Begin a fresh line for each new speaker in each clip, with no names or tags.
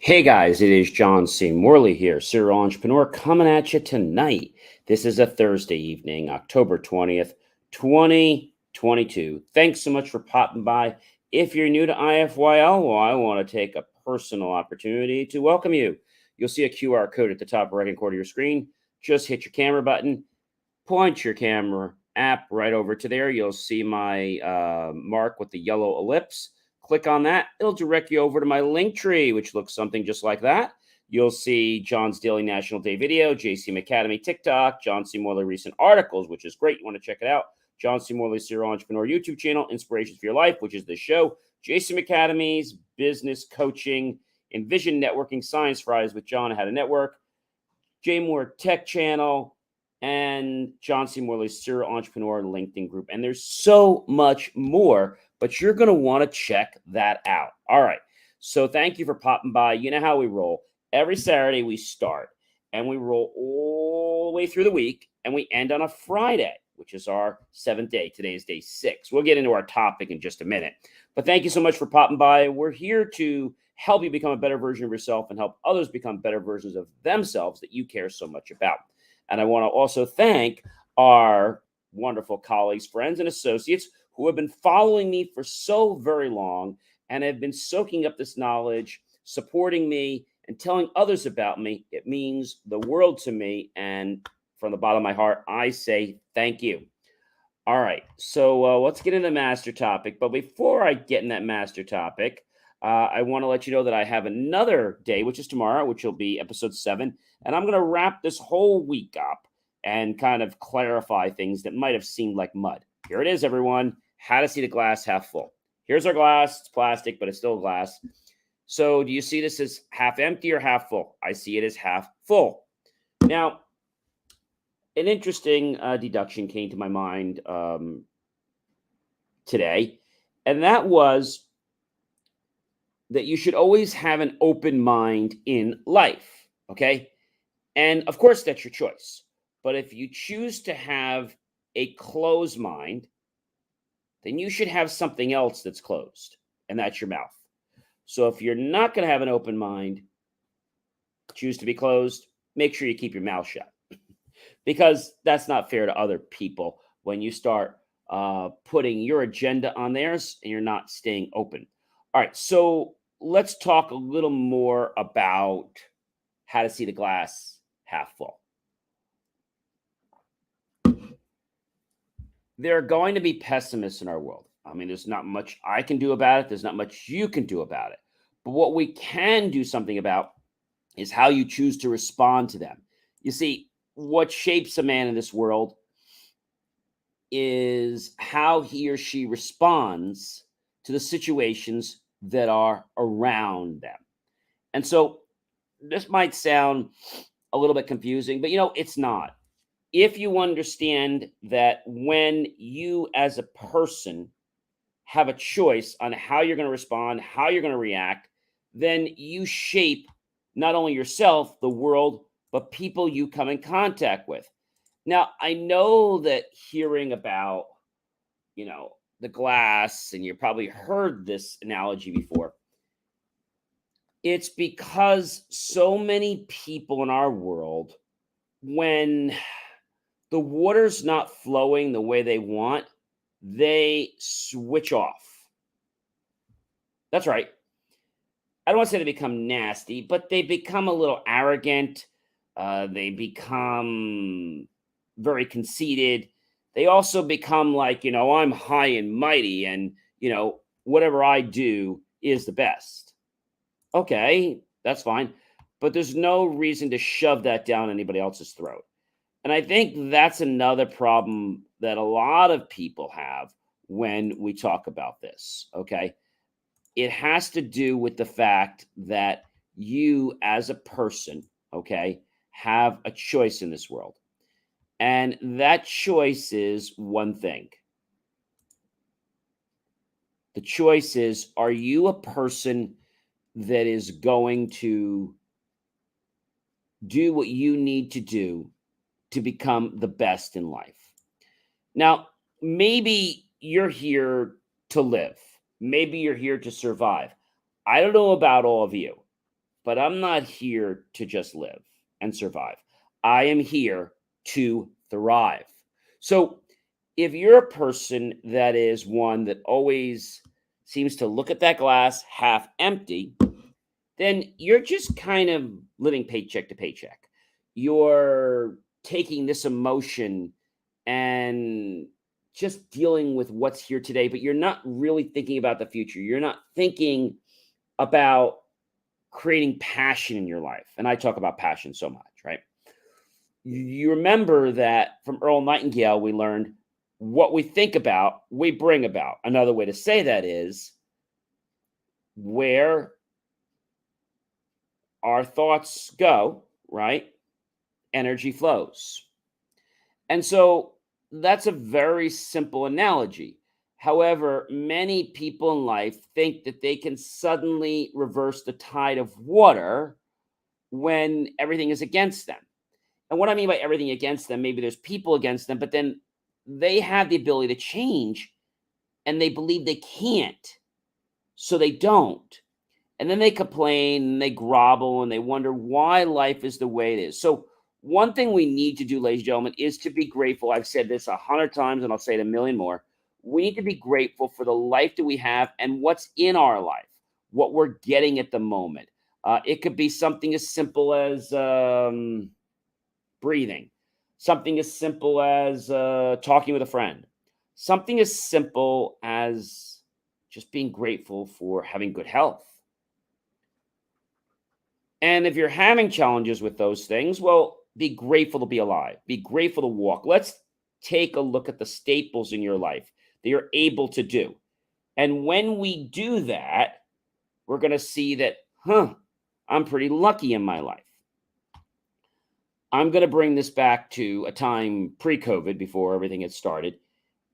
Hey guys, it is John C. Morley here, serial entrepreneur, coming at you tonight. This is a Thursday evening, October 20th, 2022. Thanks so much for popping by. If you're new to IFYL, well, I want to take a personal opportunity to welcome you. You'll see a QR code at the top right-hand corner of your screen. Just hit your camera button, point your camera app right over to there. You'll see my mark with the yellow ellipse. Click on that. It'll direct you over to my link tree, which looks something just like that. You'll see John's Daily National Day video, JCM Academy TikTok, John C. Morley recent articles, which is great. You want to check it out. John C. Morley Serial Entrepreneur YouTube channel, Inspirations for Your Life, which is the show. JCM Academy's business coaching, Envision Networking, Science Fridays with John, How to Network, J Moore Tech channel, and John C. Morley's Serial Entrepreneur LinkedIn group. And there's so much more, but you're going to want to check that out. All right. So thank you for popping by. You know how we roll. Every Saturday we start and we roll all the way through the week and we end on a Friday, which is our 7th day. Today is day 6. We'll get into our topic in just a minute. But thank you so much for popping by. We're here to help you become a better version of yourself and help others become better versions of themselves that you care so much about. And I want to also thank our wonderful colleagues, friends, and associates who have been following me for so very long and have been soaking up this knowledge, supporting me, and telling others about me. It means the world to me. And from the bottom of my heart, I say thank you. All right. So let's get into the master topic. But before I get in that master topic, I want to let you know that I have another day, which is tomorrow, which will be episode 7. And I'm going to wrap this whole week up and kind of clarify things that might have seemed like mud. Here it is, everyone. How to see the glass half full. Here's our glass. It's plastic, but it's still glass. So do you see this as half empty or half full? I see it as half full. Now, an interesting deduction came to my mind today, and that was that you should always have an open mind in life, okay? And of course, that's your choice. But if you choose to have a closed mind, then you should have something else that's closed, and that's your mouth. So if you're not going to have an open mind, choose to be closed, make sure you keep your mouth shut, because that's not fair to other people when you start putting your agenda on theirs and you're not staying open. All right, so let's talk a little more about how to see the glass half full. There are going to be pessimists in our world. I mean, there's not much I can do about it. There's not much you can do about it. But what we can do something about is how you choose to respond to them. You see, what shapes a man in this world is how he or she responds to the situations that are around them. And so this might sound a little bit confusing, but it's not. If you understand that when you as a person have a choice on how you're going to respond, how you're going to react, then you shape not only yourself, the world, but people you come in contact with. Now, I know that hearing about, the glass, and you probably heard this analogy before, it's because so many people in our world, when the water's not flowing the way they want, they switch off. That's right. I don't want to say they become nasty, but they become a little arrogant. They become very conceited. They also become like, I'm high and mighty and, whatever I do is the best. Okay, that's fine. But there's no reason to shove that down anybody else's throat. And I think that's another problem that a lot of people have when we talk about this, okay? It has to do with the fact that you as a person, okay, have a choice in this world. And that choice is one thing. The choice is, are you a person that is going to do what you need to do to become the best in life? Now, maybe you're here to live. Maybe you're here to survive. I don't know about all of you, but I'm not here to just live and survive. I am here to thrive. So if you're a person that is one that always seems to look at that glass half empty, then you're just kind of living paycheck to paycheck. You're taking this emotion and just dealing with what's here today, but you're not really thinking about the future. You're not thinking about creating passion in your life. And I talk about passion so much, right? You remember that from Earl Nightingale, we learned what we think about, we bring about. Another way to say that is where our thoughts go, right? Energy flows. And so that's a very simple analogy. However, many people in life think that they can suddenly reverse the tide of water when everything is against them. And what I mean by everything against them, maybe there's people against them, but then they have the ability to change and they believe they can't. So they don't. And then they complain and they grovel and they wonder why life is the way it is. So, one thing we need to do, ladies and gentlemen, is to be grateful. I've said this 100 times and I'll say it a million more. We need to be grateful for the life that we have and what's in our life, what we're getting at the moment. It could be something as simple as breathing, something as simple as talking with a friend, something as simple as just being grateful for having good health. And if you're having challenges with those things, well, be grateful to be alive. Be grateful to walk. Let's take a look at the staples in your life that you're able to do. And when we do that, we're going to see that, I'm pretty lucky in my life. I'm going to bring this back to a time pre-COVID before everything had started.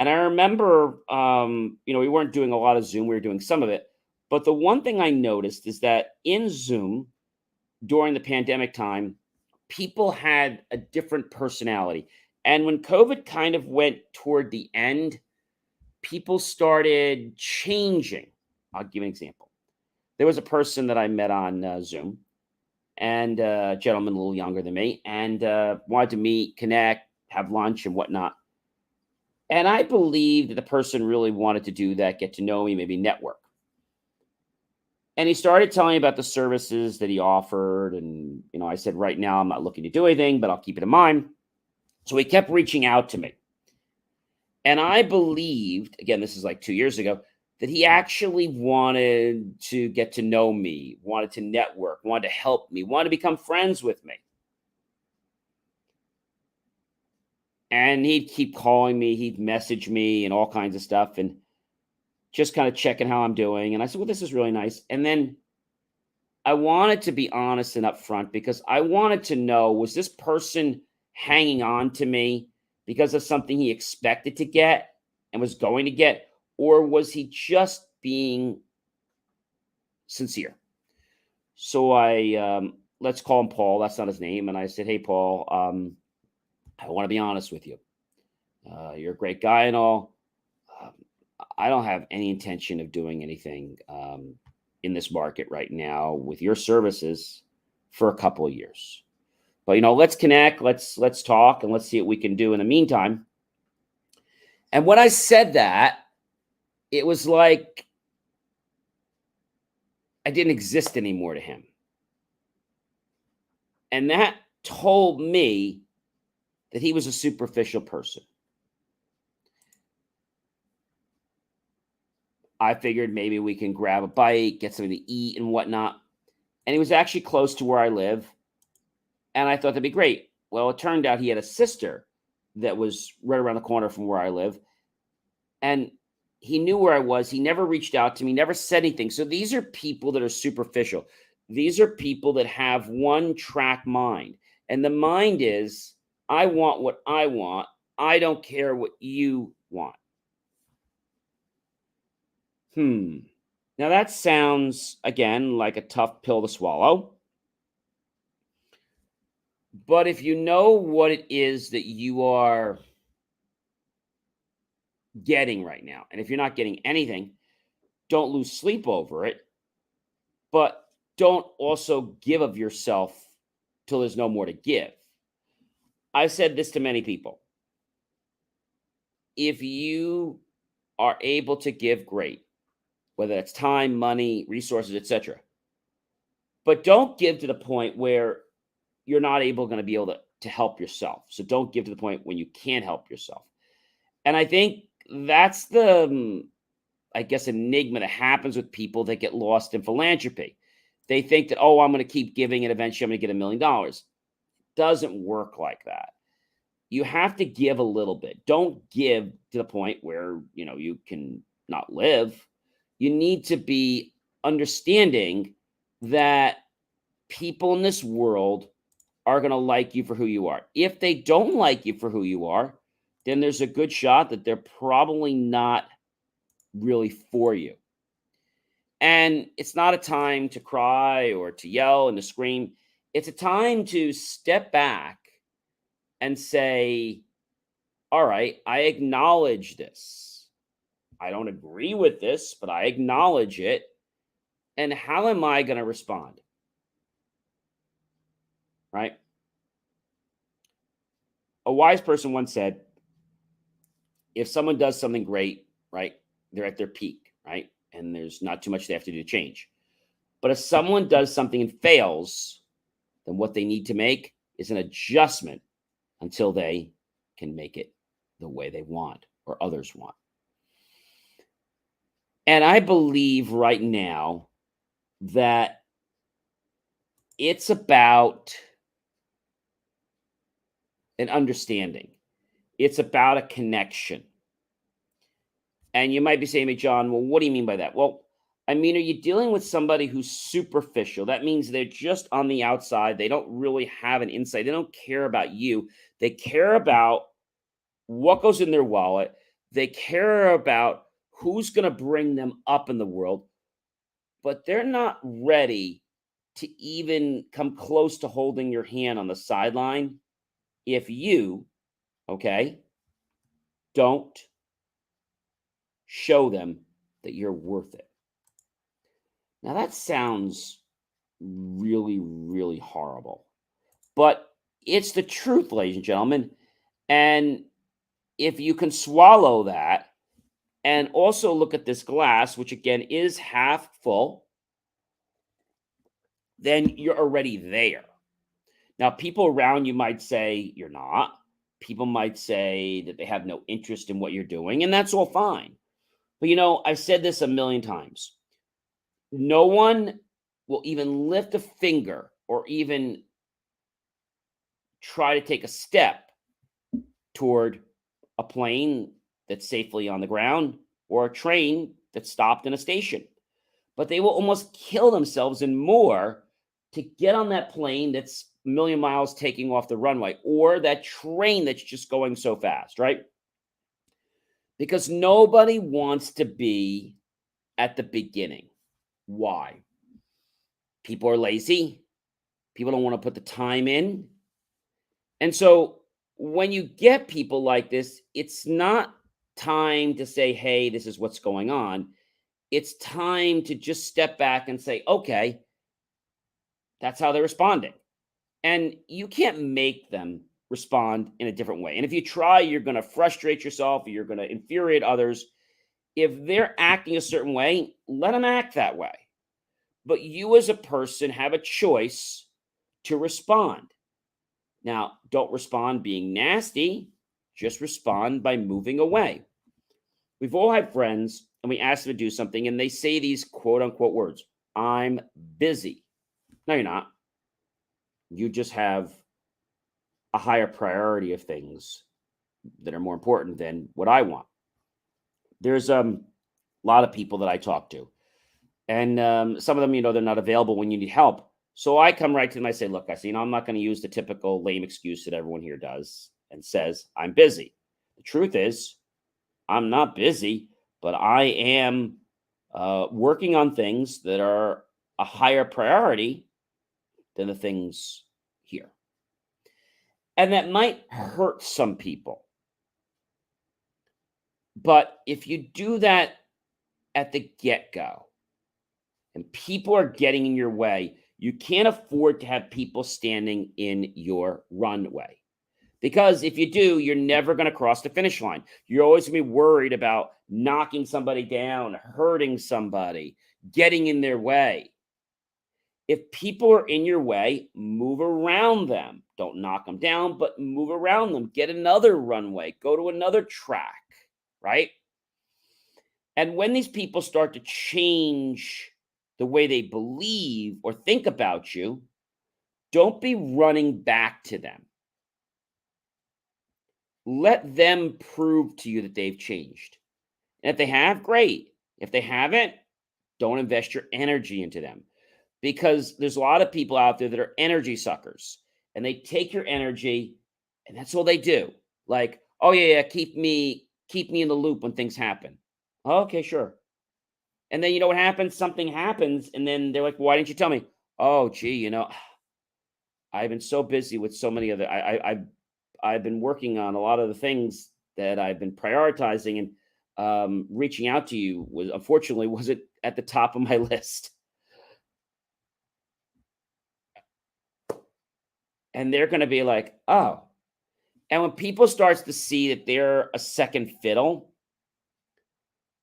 And I remember, we weren't doing a lot of Zoom. We were doing some of it. But the one thing I noticed is that in Zoom, during the pandemic time, people had a different personality. And when COVID kind of went toward the end, people started changing. I'll give you an example. There was a person that I met on Zoom, and a gentleman a little younger than me, and wanted to meet, connect, have lunch, and whatnot. And I believe that the person really wanted to do that, get to know me, maybe network. And he started telling me about the services that he offered. And, I said, right now, I'm not looking to do anything, but I'll keep it in mind. So he kept reaching out to me. And I believed, again, this is like 2 years ago, that he actually wanted to get to know me, wanted to network, wanted to help me, wanted to become friends with me. And he'd keep calling me, he'd message me and all kinds of stuff and just kind of checking how I'm doing. And I said, well, this is really nice. And then I wanted to be honest and upfront because I wanted to know, was this person hanging on to me because of something he expected to get and was going to get, or was he just being sincere? So let's call him Paul. That's not his name. And I said, hey, Paul, I want to be honest with you. You're a great guy and all. Um, I don't have any intention of doing anything in this market right now with your services for a couple of years. But let's connect, let's talk, and let's see what we can do in the meantime. And when I said that, it was like I didn't exist anymore to him. And that told me that he was a superficial person. I figured maybe we can grab a bite, get something to eat and whatnot. And he was actually close to where I live. And I thought that'd be great. Well, it turned out he had a sister that was right around the corner from where I live. And he knew where I was. He never reached out to me, never said anything. So these are people that are superficial. These are people that have one track mind. And the mind is, I want what I want. I don't care what you want. Now that sounds, again, like a tough pill to swallow. But if you know what it is that you are getting right now, and if you're not getting anything, don't lose sleep over it. But don't also give of yourself till there's no more to give. I've said this to many people. If you are able to give, great, whether that's time, money, resources, etc. But don't give to the point where you're not going to be able to help yourself. So don't give to the point when you can't help yourself. And I think that's the, I guess, enigma that happens with people that get lost in philanthropy. They think that, oh, I'm going to keep giving and eventually I'm going to get $1 million. Doesn't work like that. You have to give a little bit. Don't give to the point where, you can not live. You need to be understanding that people in this world are going to like you for who you are. If they don't like you for who you are, then there's a good shot that they're probably not really for you. And it's not a time to cry or to yell and to scream. It's a time to step back and say, all right, I acknowledge this. I don't agree with this, but I acknowledge it. And how am I going to respond? Right? A wise person once said, if someone does something great, right, they're at their peak, right? And there's not too much they have to do to change. But if someone does something and fails, then what they need to make is an adjustment until they can make it the way they want or others want. And I believe right now that it's about an understanding. It's about a connection. And you might be saying to me, John, well, what do you mean by that? Well, I mean, are you dealing with somebody who's superficial? That means they're just on the outside. They don't really have an insight. They don't care about you. They care about what goes in their wallet. They care about who's going to bring them up in the world, but they're not ready to even come close to holding your hand on the sideline if you, okay, don't show them that you're worth it. Now, that sounds really, really horrible, but it's the truth, ladies and gentlemen. And if you can swallow that and also look at this glass, which again is half full, then you're already there. Now, people around you might say you're not. People might say that they have no interest in what you're doing, and that's all fine. But I've said this a million times. No one will even lift a finger or even try to take a step toward a plane that's safely on the ground or a train that's stopped in a station. But they will almost kill themselves and more to get on that plane that's a million miles taking off the runway or that train that's just going so fast, right? Because nobody wants to be at the beginning. Why? People are lazy. People don't want to put the time in. And so when you get people like this, it's not time to say, hey, this is what's going on. It's time to just step back and say, okay, that's how they're responding. And you can't make them respond in a different way. And if you try, you're going to frustrate yourself, or you're going to infuriate others. If they're acting a certain way, let them act that way. But you as a person have a choice to respond. Now, don't respond being nasty. Just respond by moving away. We've all had friends and we ask them to do something and they say these quote unquote words, I'm busy. No, you're not. You just have a higher priority of things that are more important than what I want. There's a lot of people that I talk to, and some of them, they're not available when you need help. So I come right to them. I say, look, I'm not going to use the typical lame excuse that everyone here does and says, I'm busy. The truth is, I'm not busy, but I am working on things that are a higher priority than the things here. And that might hurt some people. But if you do that at the get-go, and people are getting in your way, you can't afford to have people standing in your runway. Because if you do, you're never going to cross the finish line. You're always going to be worried about knocking somebody down, hurting somebody, getting in their way. If people are in your way, move around them. Don't knock them down, but move around them. Get another runway, go to another track, right? And when these people start to change the way they believe or think about you, don't be running back to them. Let them prove to you that they've changed. And if they have, great. If they haven't, don't invest your energy into them, because there's a lot of people out there that are energy suckers, and they take your energy and that's all they do. Like, oh yeah, keep me in the loop when things happen. Okay, sure. And then you know what happens? Something happens, and then they're like, "Why didn't you tell me?" Oh, gee, I've been so busy with so many other. I've been working on a lot of the things that I've been prioritizing, and reaching out to you was unfortunately wasn't at the top of my list. And they're going to be like, "Oh." And when people starts to see that they're a second fiddle,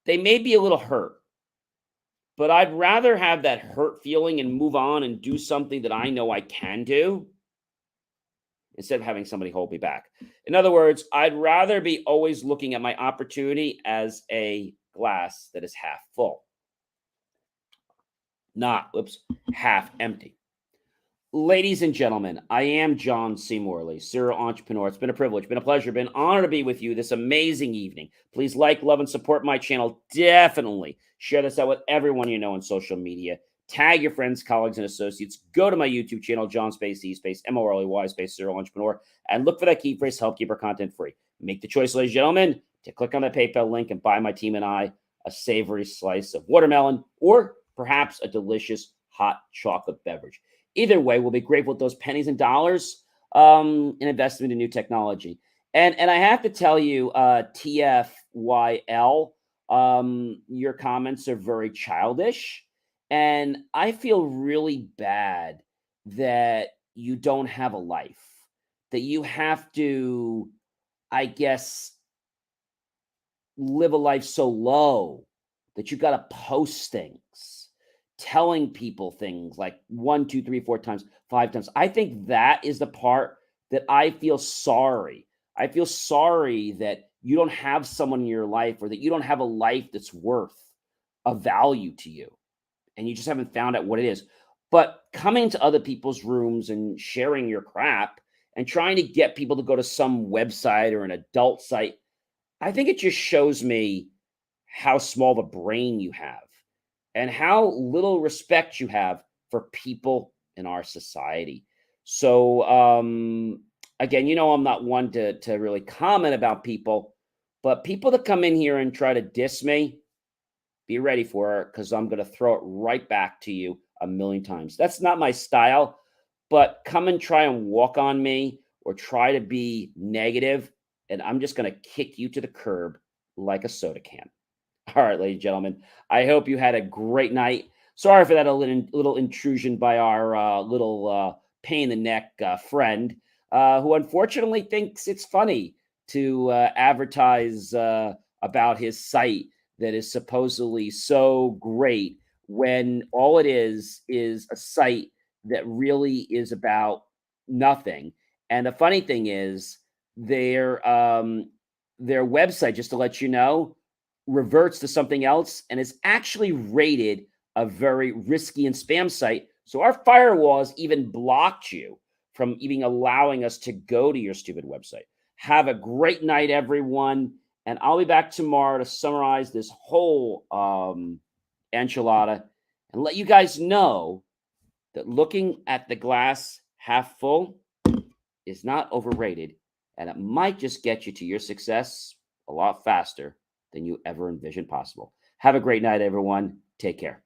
they may be a little hurt. But I'd rather have that hurt feeling and move on and do something that I know I can do instead of having somebody hold me back. In other words, I'd rather be always looking at my opportunity as a glass that is half full, not, half empty. Ladies and gentlemen, I am John C. Morley, serial entrepreneur. It's been a privilege, been a pleasure, been an honor to be with you this amazing evening. Please like, love, and support my channel. Definitely share this out with everyone you know on social media. Tag your friends, colleagues, and associates. Go to my YouTube channel, John Space E Space Morley Space Serial Entrepreneur, and look for that key phrase, help keep our content free. Make the choice, ladies and gentlemen, to click on that PayPal link and buy my team and I a savory slice of watermelon, or perhaps a delicious hot chocolate beverage. Either way, we'll be grateful with those pennies and dollars in investment in new technology. And I have to tell you, TFYL, your comments are very childish. And I feel really bad that you don't have a life, that you have to, I guess, live a life so low that you got to post things, telling people things like 1, 2, 3, 4 times, 5 times. I think that is the part that I feel sorry. I feel sorry that you don't have someone in your life, or that you don't have a life that's worth a value to you, and you just haven't found out what it is. But coming to other people's rooms and sharing your crap and trying to get people to go to some website or an adult site, I think it just shows me how small of a brain you have and how little respect you have for people in our society. So, again, I'm not one to really comment about people, but people that come in here and try to diss me, be ready for it, because I'm going to throw it right back to you a million times. That's not my style, but come and try and walk on me or try to be negative, and I'm just going to kick you to the curb like a soda can. All right, ladies and gentlemen, I hope you had a great night. Sorry for that little intrusion by our little pain in the neck friend, who unfortunately thinks it's funny to advertise about his site that is supposedly so great, when all it is a site that really is about nothing. And the funny thing is, their website, just to let you know, reverts to something else and is actually rated a very risky and spam site. So our firewalls even blocked you from even allowing us to go to your stupid website. Have a great night, everyone. And I'll be back tomorrow to summarize this whole enchilada and let you guys know that looking at the glass half full is not overrated, and it might just get you to your success a lot faster than you ever envisioned possible. Have a great night, everyone. Take care.